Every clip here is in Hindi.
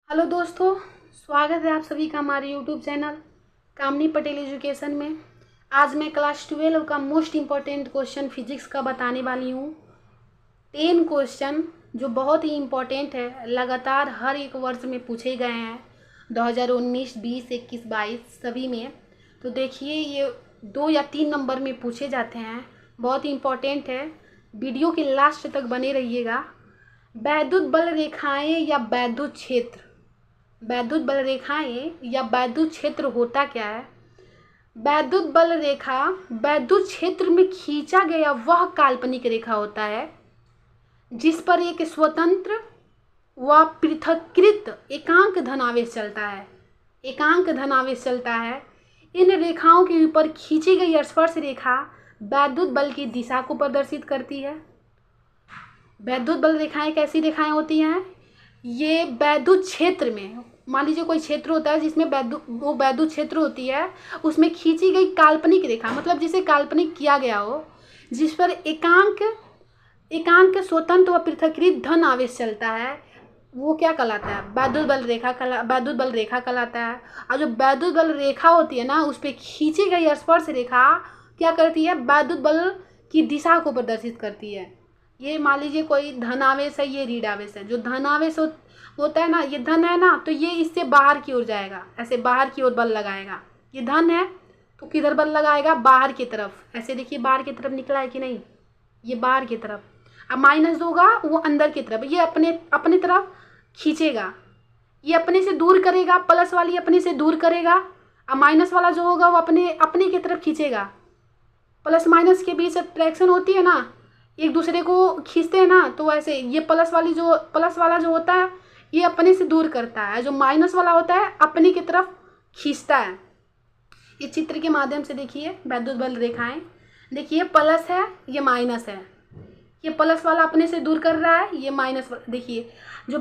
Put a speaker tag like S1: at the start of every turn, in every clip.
S1: हेलो दोस्तों, स्वागत है आप सभी का हमारे यूट्यूब चैनल कामनी पटेल एजुकेशन में। आज मैं क्लास 12 का मोस्ट इम्पॉर्टेंट क्वेश्चन फिजिक्स का बताने वाली हूँ। 10 क्वेश्चन जो बहुत ही इम्पोर्टेंट है, लगातार हर एक वर्ष में पूछे गए हैं 2019, 20, 21, 22 सभी में। तो देखिए, ये 2 या 3 नंबर में पूछे जाते हैं, बहुत ही इम्पोर्टेंट है। वीडियो के लास्ट तक बने रहिएगा। वैद्युत बल रेखाएं या वैद्युत क्षेत्र, वैद्युत बल रेखाएं या वैद्युत क्षेत्र होता क्या है? वैद्युत बल रेखा वैद्युत क्षेत्र में खींचा गया वह काल्पनिक रेखा होता है जिस पर एक स्वतंत्र व पृथक्कृत एकांक धनावेश चलता है। एकांक धनावेश चलता है। इन रेखाओं के ऊपर खींची गई स्पर्श रेखा वैद्युत बल की दिशा को प्रदर्शित करती है। वैद्युत बल रेखाएं कैसी रेखाएं होती हैं? ये वैद्युत क्षेत्र में, मान लीजिए कोई क्षेत्र होता है जिसमें वैद्युत क्षेत्र होती है, उसमें खींची गई काल्पनिक रेखा, मतलब जिसे काल्पनिक किया गया हो, जिस पर एकांक स्वतंत्र व पृथक्कृत धन आवेश चलता है, वो क्या कहलाता है? वैद्युत बल रेखा कहलाता है। और जो वैद्युत बल रेखा होती है ना, उस पर खींची गई स्पर्श रेखा क्या करती है? वैद्युत बल की दिशा को प्रदर्शित करती है। ये मान लीजिए कोई धन आवेश है, ये ऋण आवेश है। जो धन आवेश होता है ना, ये धन है ना, तो ये इससे बाहर की ओर जाएगा, ऐसे बाहर की ओर बल लगाएगा। ये धन है तो किधर बल लगाएगा? बाहर की तरफ। ऐसे देखिए, बाहर की तरफ निकला है कि नहीं, ये बाहर की तरफ। अब माइनस होगा वो अंदर की तरफ, ये अपने तरफ खींचेगा, ये अपने से दूर करेगा, प्लस वाली अपने से दूर करेगा, और माइनस वाला जो होगा वो अपने की तरफ खींचेगा। प्लस माइनस के बीच अट्रैक्शन होती है ना, एक दूसरे को खींचते हैं ना, तो ऐसे ये प्लस वाला जो होता है ये अपने से दूर करता है, जो माइनस वाला होता है अपने की तरफ खींचता है। ये चित्र के माध्यम से देखिए वैद्युत बल रेखाएं। देखिए प्लस है, ये माइनस है, ये प्लस वाला अपने से दूर कर रहा है, ये माइनस वाला। देखिए जो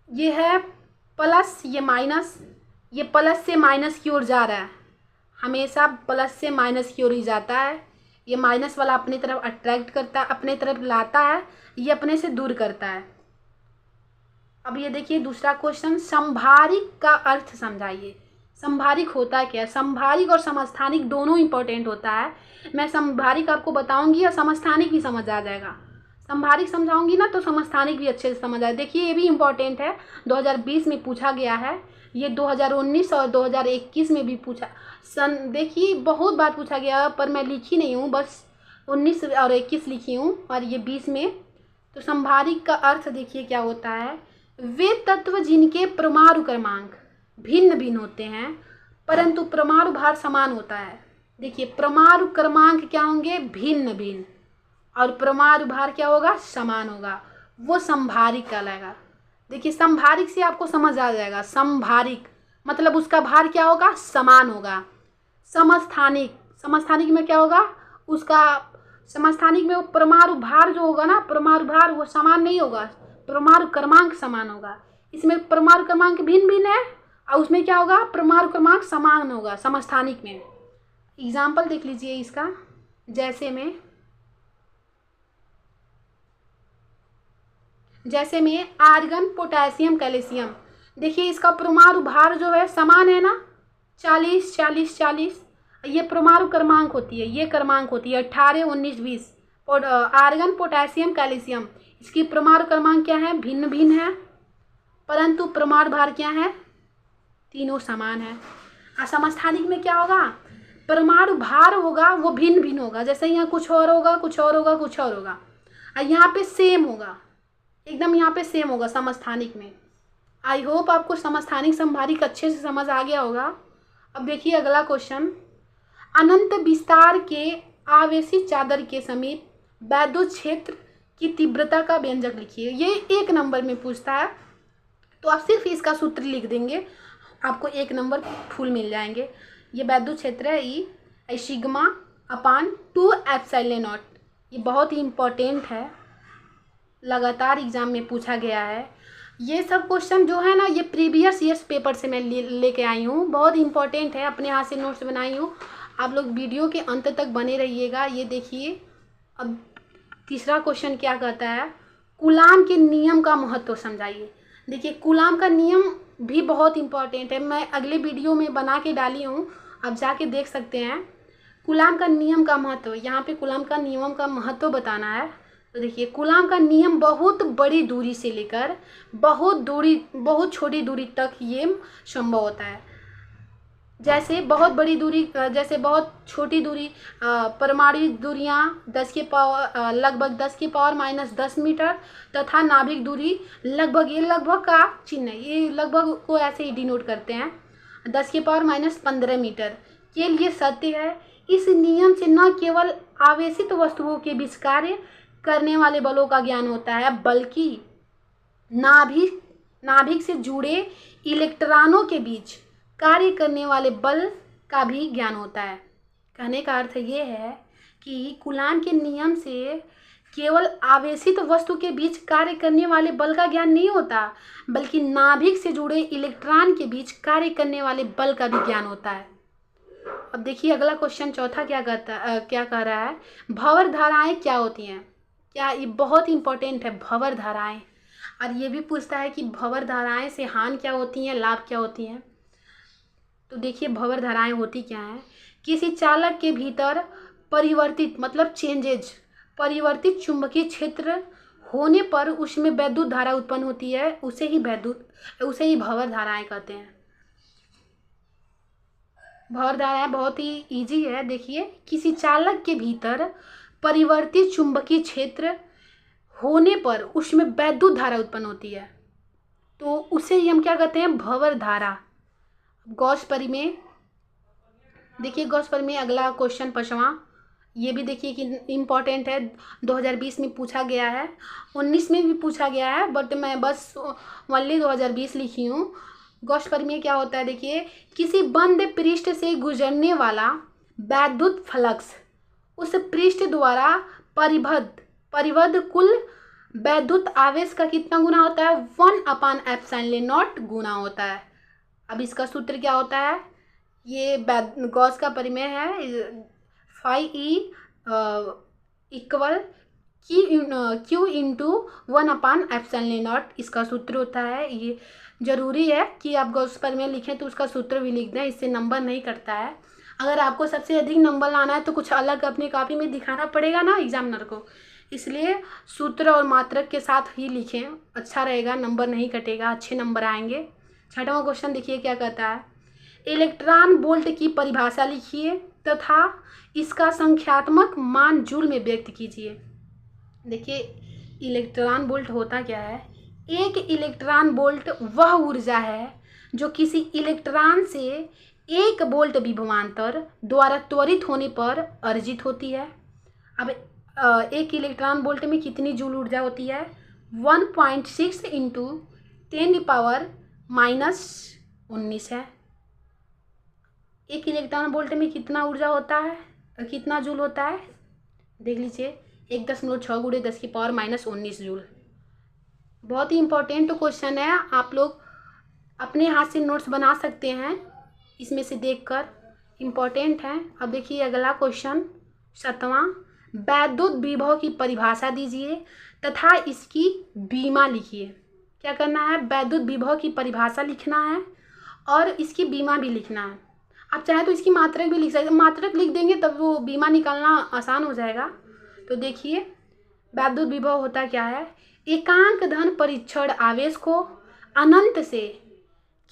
S1: ये है प्लस, ये माइनस, ये प्लस से माइनस की ओर जा रहा है, हमेशा प्लस से माइनस की ओर ही जाता है। ये माइनस वाला अपनी तरफ अट्रैक्ट करता है, अपने तरफ लाता है, ये अपने से दूर करता है। अब ये देखिए दूसरा क्वेश्चन, संभारिक का अर्थ समझाइए। संभारिक होता क्या है? संभारिक और समस्थानिक दोनों इंपॉर्टेंट होता है। मैं संभारिक आपको बताऊंगी और समस्थानिक भी समझ आ जाएगा। संभारिक समझाऊंगी ना तो समस्थानिक भी अच्छे से समझ आए। देखिए ये भी इम्पोर्टेंट है, 2020 में पूछा गया है, ये 2019 और 2021 में भी पूछा। देखिए बहुत बार पूछा गया, पर मैं लिखी नहीं हूँ, बस 19 और 21 लिखी हूँ, और ये 20 में। तो संभारिक का अर्थ देखिए क्या होता है, वे तत्व जिनके परमाणु क्रमांक भिन्न भिन्न होते हैं परंतु परमाणु भार समान होता है। देखिए परमाणु क्रमांक क्या होंगे? भिन्न भिन्न, और परमाणु भार क्या होगा? समान होगा, वो संभारिक कहलाएगा। देखिए संभारिक से आपको समझ आ जाएगा, संभारिक मतलब उसका भार क्या होगा? समान होगा। समस्थानिक में क्या होगा? उसका समस्थानिक में वो परमाणु भार जो होगा ना, परमाणु भार वो समान नहीं होगा, परमाणु क्रमांक समान होगा। इसमें परमाणु क्रमांक भिन्न भिन्न है और उसमें क्या होगा? परमाणु क्रमांक समान होगा समस्थानिक में। एग्जाम्पल देख लीजिए इसका, जैसे में आर्गन, पोटेशियम, कैल्शियम। देखिए इसका परमाणु भार जो है समान है ना, 40 40 40। ये परमाणु क्रमांक होती है, ये क्रमांक होती है 18 19 20। और आर्गन, पोटेशियम, कैल्शियम, इसकी परमाणु क्रमांक क्या है? भिन्न भिन्न है, परंतु परमाणु भार क्या है? तीनों समान है। समस्थानिक में क्या होगा? परमाणु भार होगा वो भिन्न भिन्न होगा, जैसे यहाँ कुछ और होगा, कुछ और होगा, कुछ और होगा, और यहाँ पे सेम होगा, एकदम यहाँ पे सेम होगा समस्थानिक में। आई होप आपको समस्थानिक संभारिक अच्छे से समझ आ गया होगा। अब देखिए अगला क्वेश्चन, अनंत विस्तार के आवेशित चादर के समीप वैद्युत क्षेत्र की तीव्रता का व्यंजक लिखिए। ये 1 नंबर में पूछता है, तो आप सिर्फ इसका सूत्र लिख देंगे, आपको 1 नंबर फुल मिल जाएंगे। ये वैद्युत क्षेत्र है ई सिग्मा अपान 2 एप्सिलॉन नॉट। ये बहुत ही इम्पोर्टेंट है, लगातार एग्जाम में पूछा गया है। ये सब क्वेश्चन जो है ना, ये प्रीवियस ईयर्स पेपर से मैं लेके आई हूँ, बहुत इंपॉर्टेंट है, अपने हाथ से नोट्स बनाई हूँ। आप लोग वीडियो के अंत तक बने रहिएगा। ये देखिए अब तीसरा क्वेश्चन क्या कहता है, कूलाम के नियम का महत्व समझाइए। देखिए कूलाम का नियम भी बहुत इम्पॉर्टेंट है, मैं अगले वीडियो में बना के डाली हूँ, आप जाके देख सकते हैं। कूलाम का नियम का महत्व, यहाँ पे कूलाम का नियम का महत्व बताना है। तो देखिए कूलाम का नियम बहुत बड़ी दूरी से लेकर बहुत छोटी दूरी तक ये संभव होता है। जैसे बहुत बड़ी दूरी, जैसे बहुत छोटी दूरी, परमाणु दूरियाँ लगभग 10⁻⁻10 मीटर तथा नाभिक दूरी लगभग, ये लगभग का चिन्ह है, ये लगभग को ऐसे ही डिनोट करते हैं, 10⁻15 मीटर के लिए सत्य है। इस नियम से न केवल आवेशित वस्तुओं के बीच कार्य करने वाले बलों का ज्ञान होता है, बल्कि नाभिक से जुड़े इलेक्ट्रॉनों के बीच कार्य करने वाले बल का भी ज्ञान होता है। कहने का अर्थ ये है कि कूलाम के नियम से केवल आवेशित वस्तु के बीच कार्य करने वाले बल का ज्ञान नहीं होता, बल्कि नाभिक से जुड़े इलेक्ट्रॉन के बीच कार्य करने वाले बल का भी ज्ञान होता है। अब देखिए अगला क्वेश्चन चौथा क्या कह रहा है, भंवर धाराएं क्या होती हैं। क्या ये बहुत इंपॉर्टेंट है, भंवर धाराएं। और ये भी पूछता है कि भंवर धाराएं से हानि क्या होती हैं, लाभ क्या होती हैं। तो देखिए भंवर धाराएं होती क्या हैं, किसी चालक के भीतर परिवर्तित मतलब परिवर्तित चुंबकीय क्षेत्र होने पर उसमें वैद्युत धारा उत्पन्न होती है, उसे ही भंवर धाराएं कहते हैं। भंवर धाराएं बहुत ही इजी है। देखिए किसी चालक के भीतर परिवर्तित चुंबकीय क्षेत्र होने पर उसमें वैद्युत धारा उत्पन्न होती है, तो उसे ही हम क्या कहते हैं, भंवर धारा। गॉस परिमेय, देखिए गॉस परिमेय अगला क्वेश्चन 5वां, ये भी देखिए कि इम्पॉर्टेंट है, 2020 में पूछा गया है, 19 में भी पूछा गया है, बट मैं बस ओनली 2020 लिखी हूँ। गॉस परिमेय क्या होता है, देखिए किसी बंद पृष्ठ से गुजरने वाला वैद्युत फ्लक्स उस पृष्ठ द्वारा परिबद्ध कुल वैद्युत आवेश का कितना गुना होता है, 1/ε0 गुना होता है। अब इसका सूत्र क्या होता है, ये गॉस का परिमेय है, φE इक्वल Q इंटू 1/ε0 इसका सूत्र होता है। ये जरूरी है कि आप गॉस परिमेय लिखें तो उसका सूत्र भी लिख दें, इससे नंबर नहीं कटता है। अगर आपको सबसे अधिक नंबर लाना है तो कुछ अलग अपनी कॉपी में दिखाना पड़ेगा ना एग्जामिनर को, इसलिए सूत्र और मात्रक के साथ ही लिखें, अच्छा रहेगा, नंबर नहीं कटेगा, अच्छे नंबर आएंगे। 6वां क्वेश्चन देखिए क्या कहता है, इलेक्ट्रॉन वोल्ट की परिभाषा लिखिए तथा इसका संख्यात्मक मान जूल में व्यक्त कीजिए। देखिए इलेक्ट्रॉन वोल्ट होता क्या है, एक इलेक्ट्रॉन वोल्ट वह ऊर्जा है जो किसी इलेक्ट्रॉन से 1 वोल्ट विभवांतर द्वारा त्वरित होने पर अर्जित होती है। अब एक इलेक्ट्रॉन वोल्ट में कितनी जूल ऊर्जा होती है, 1.6 इंटू 10⁻⁻19 है। एक इलेक्ट्रॉन वोल्ट में कितना ऊर्जा होता है, कितना जूल होता है, देख लीजिए 1.6 × 10⁻⁻19 जूल। बहुत ही इम्पोर्टेंट क्वेश्चन है, आप लोग अपने हाथ से नोट्स बना सकते हैं इसमें से देखकर, इम्पोर्टेंट है। अब देखिए अगला क्वेश्चन 7वां, वैद्युत विभव की परिभाषा दीजिए तथा इसकी बीमा लिखिए। क्या करना है, वैद्युत विभव की परिभाषा लिखना है और इसकी बीमा भी लिखना है। आप चाहे तो इसकी मात्रक भी लिख सकते हैं, मात्रक लिख देंगे तब वो बीमा निकालना आसान हो जाएगा। तो देखिए वैद्युत विभव होता क्या है, एकांक धन परिक्षण आवेश को अनंत से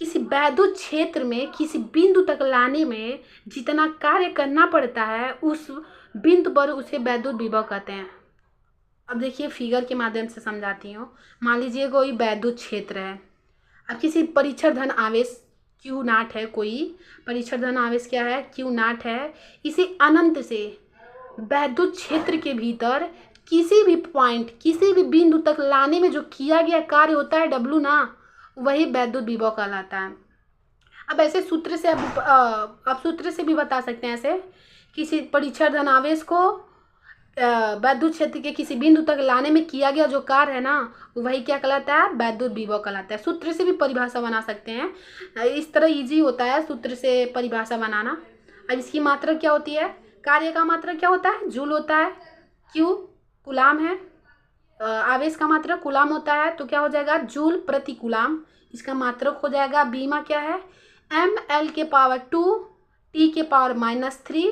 S1: किसी वैद्युत क्षेत्र में किसी बिंदु तक लाने में जितना कार्य करना पड़ता है उस बिंदु पर उसे वैद्युत विभव कहते हैं। अब देखिए फिगर के माध्यम से समझाती हूँ। मान लीजिए कोई वैद्युत क्षेत्र है, अब किसी परीक्षण धन आवेश Q0 है, कोई परीक्षण धन आवेश क्या है, Q0 है, इसे अनंत से वैद्युत क्षेत्र के भीतर किसी भी पॉइंट किसी भी बिंदु तक लाने में जो किया गया कार्य होता है W ना, वही वैद्युत विभव कहलाता है। अब ऐसे सूत्र से आप सूत्र से भी बता सकते हैं, ऐसे किसी परीक्षण धन आवेश को वैद्युत क्षेत्र के किसी बिंदु तक लाने में किया गया जो कार्य है ना, वही क्या कहलाता है, वैद्युत विभव कहलाता है। सूत्र से भी परिभाषा बना सकते हैं, इस तरह इजी होता है सूत्र से परिभाषा बनाना। अब इसकी मात्रा क्या होती है, कार्य का मात्रा क्या होता है, जूल होता है, क्यू कूलाम है, आवेश का मात्रक कूलाम होता है, तो क्या हो जाएगा जूल प्रति कूलाम। इसका मात्रक हो जाएगा बीमा क्या है ml के पावर 2 t के पावर -3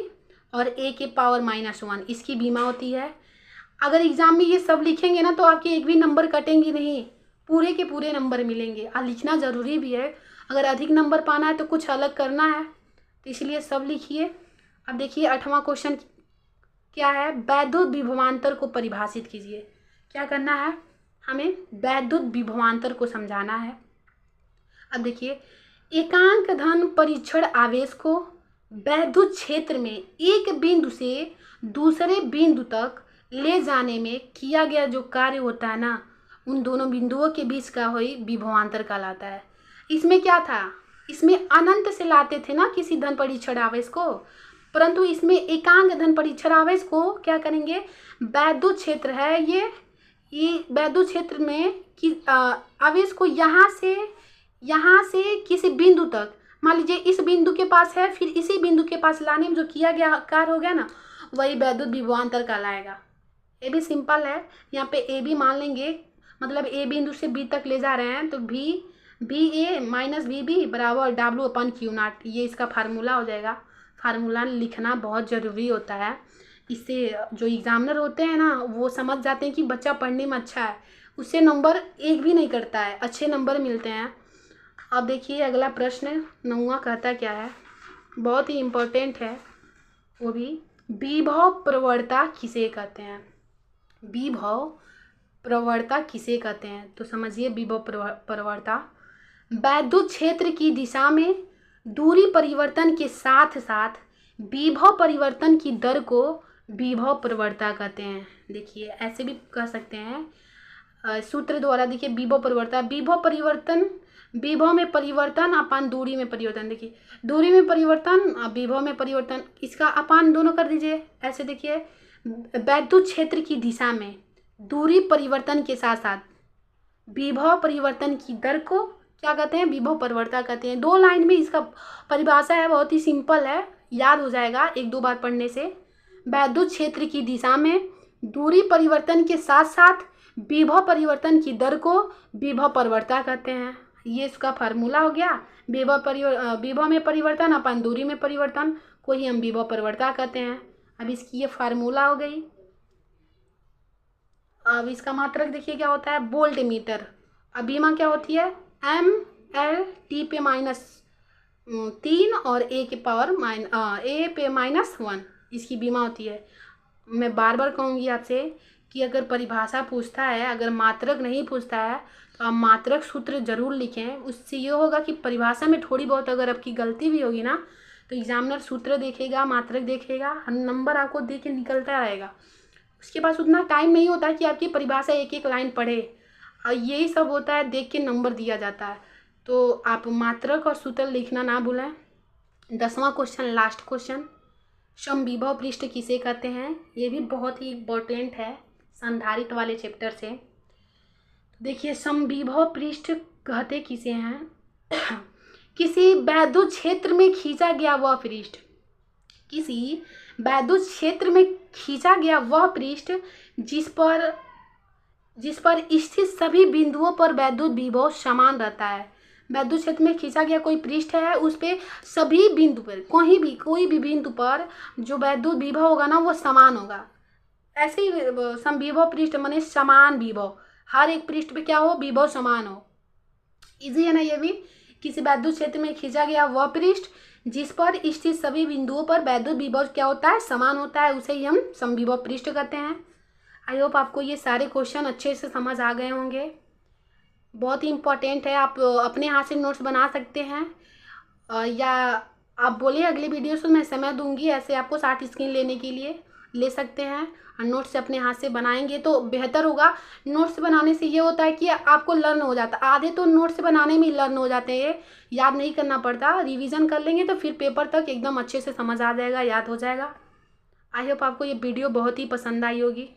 S1: और a के पावर -1 इसकी बीमा होती है। अगर एग्जाम में ये सब लिखेंगे ना तो आपके एक भी नंबर कटेंगे नहीं, पूरे के पूरे नंबर मिलेंगे। और लिखना ज़रूरी भी है, अगर अधिक नंबर पाना है तो कुछ अलग करना है, तो इसलिए सब लिखिए। अब देखिए 8वां क्वेश्चन क्या है, वैद्युत विभवांतर को परिभाषित कीजिए। क्या करना है, हमें वैद्युत विभवांतर को समझाना है। अब देखिए एकांक धन परीक्षण आवेश को वैद्युत क्षेत्र में एक बिंदु से दूसरे बिंदु तक ले जाने में किया गया जो कार्य होता है ना, उन दोनों बिंदुओं के बीच का वही विभवांतर कहलाता है। इसमें क्या था, इसमें अनंत से लाते थे ना किसी धन परीक्षण आवेश को, परंतु इसमें एकांक धन परीक्षण आवेश को क्या करेंगे, वैद्युत क्षेत्र है ये वैद्युत क्षेत्र में कि आवेश को यहाँ से किसी बिंदु तक, मान लीजिए इस बिंदु के पास है, फिर इसी बिंदु के पास लाने में जो किया गया कार्य हो गया ना, वही वैद्युत विभवांतर कहलाएगा। ये भी सिंपल है, यहाँ पे ए बी मान लेंगे, मतलब ए बिंदु से बी तक ले जा रहे हैं, तो बी ए माइनस बी बी बराबर W/Q0, ये इसका फार्मूला हो जाएगा। फार्मूला लिखना बहुत ज़रूरी होता है, इससे जो एग्जामिनर होते हैं ना वो समझ जाते हैं कि बच्चा पढ़ने में अच्छा है, उससे नंबर एक भी नहीं करता है, अच्छे नंबर मिलते हैं। अब देखिए अगला प्रश्न 9वां कहता क्या है, बहुत ही इम्पोर्टेंट है वो भी, विभव प्रवणता किसे कहते हैं। विभव प्रवणता किसे कहते हैं, तो समझिए विभव प्रवणता वैद्युत क्षेत्र की दिशा में दूरी परिवर्तन के साथ साथ विभव परिवर्तन की दर को विभव प्रवणता कहते हैं। देखिए ऐसे भी कह सकते हैं सूत्र द्वारा, देखिए विभव प्रवणता, विभव में परिवर्तन अपान दूरी में परिवर्तन। देखिए दूरी में परिवर्तन विभव में परिवर्तन, इसका अपान दोनों कर दीजिए। ऐसे देखिए वैद्युत क्षेत्र की दिशा में दूरी परिवर्तन के साथ साथ विभव परिवर्तन की दर को क्या कहते हैं, विभव प्रवणता कहते हैं। 2 लाइन में इसका परिभाषा है, बहुत ही सिंपल है, याद हो जाएगा 1-2 बार पढ़ने से। वैद्युत क्षेत्र की दिशा में दूरी परिवर्तन के साथ साथ विभव परिवर्तन की दर को विभव प्रवणता कहते हैं। ये इसका फार्मूला हो गया, विभव में परिवर्तन अपन दूरी में परिवर्तन को ही हम विभव प्रवणता कहते हैं। अब इसकी ये फार्मूला हो गई। अब इसका मात्रक देखिए क्या होता है, वोल्ट मीटर। अब बीमा क्या होती है, ml/t पे -3 और a पे -1 इसकी बीमा होती है। मैं बार बार कहूँगी आपसे कि अगर परिभाषा पूछता है, अगर मात्रक नहीं पूछता है तो आप मात्रक सूत्र जरूर लिखें। उससे ये होगा कि परिभाषा में थोड़ी बहुत अगर आपकी गलती भी होगी ना तो एग्जामिनर सूत्र देखेगा, मात्रक देखेगा, नंबर आपको दे के निकलता रहेगा। उसके पास उतना टाइम नहीं होता है कि आपकी परिभाषा एक एक लाइन पढ़े, और यही सब होता है, देख के नंबर दिया जाता है। तो आप मात्रक और सूत्र लिखना ना भूलें। 10वां क्वेश्चन, लास्ट क्वेश्चन, समविभव पृष्ठ किसे कहते हैं। ये भी बहुत ही इम्पोर्टेंट है संधारित्र वाले चैप्टर से। देखिए समविभव पृष्ठ कहते किसे हैं, किसी वैद्युत क्षेत्र में खींचा गया वह पृष्ठ, किसी वैद्युत क्षेत्र में खींचा गया वह पृष्ठ जिस पर स्थित सभी बिंदुओं पर वैद्युत विभव समान रहता है। वैद्युत क्षेत्र में खींचा गया कोई पृष्ठ है, उस पे सभी बिंदु पर कोई भी बिंदु पर जो वैद्युत विभव होगा ना वो समान होगा। ऐसे ही समविभव पृष्ठ माने समान विभव, हर एक पृष्ठ पे क्या हो, विभव समान हो। इजी है ना ये भी, किसी वैद्युत क्षेत्र में खींचा गया वह पृष्ठ जिस पर स्थित सभी बिंदुओं पर वैद्युत विभव क्या होता है, समान होता है, उसे ही हम समविभव पृष्ठ कहते हैं। आई होप आपको ये सारे क्वेश्चन अच्छे से समझ आ गए होंगे। बहुत ही इम्पोर्टेंट है, आप अपने हाथ से नोट्स बना सकते हैं, या आप बोलिए अगले वीडियो से मैं समय दूंगी, ऐसे आपको 60 स्क्रीन लेने के लिए ले सकते हैं। और नोट्स अपने हाथ से बनाएंगे तो बेहतर होगा। नोट्स बनाने से ये होता है कि आपको लर्न हो जाता है, आधे तो नोट्स बनाने में ही लर्न हो जाते हैं, याद नहीं करना पड़ता। रिवीजन कर लेंगे तो फिर पेपर तक एकदम अच्छे से समझ आ जाएगा, याद हो जाएगा। आई होप आपको ये वीडियो बहुत ही पसंद आई होगी।